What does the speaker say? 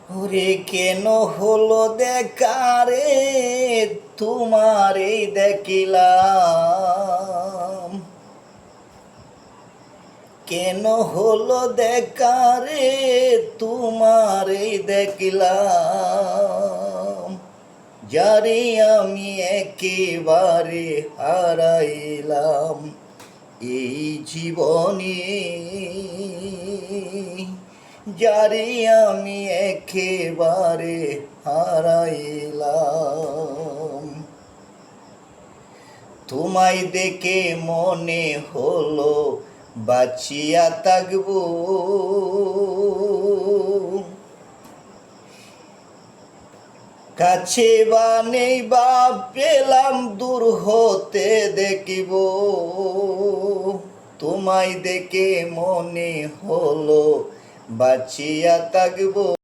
ওরে কেন হলো দেখা রে, তোমারই দেখিলাম। কেন হলো দেখা রে, তোমারই দেখিলাম। যারে আমি একেবারে হারাইলাম এই জীবনে, যারে আমি একেবারে হারাইলাম। তোমায় দেখে মনে হলো বাঁচিয়া থাকবো, কাছে বা নেই বা পেলাম দূর হতে দেখিব। তোমায় দেখে মনে হলো বাঁচিয়া থাকবো।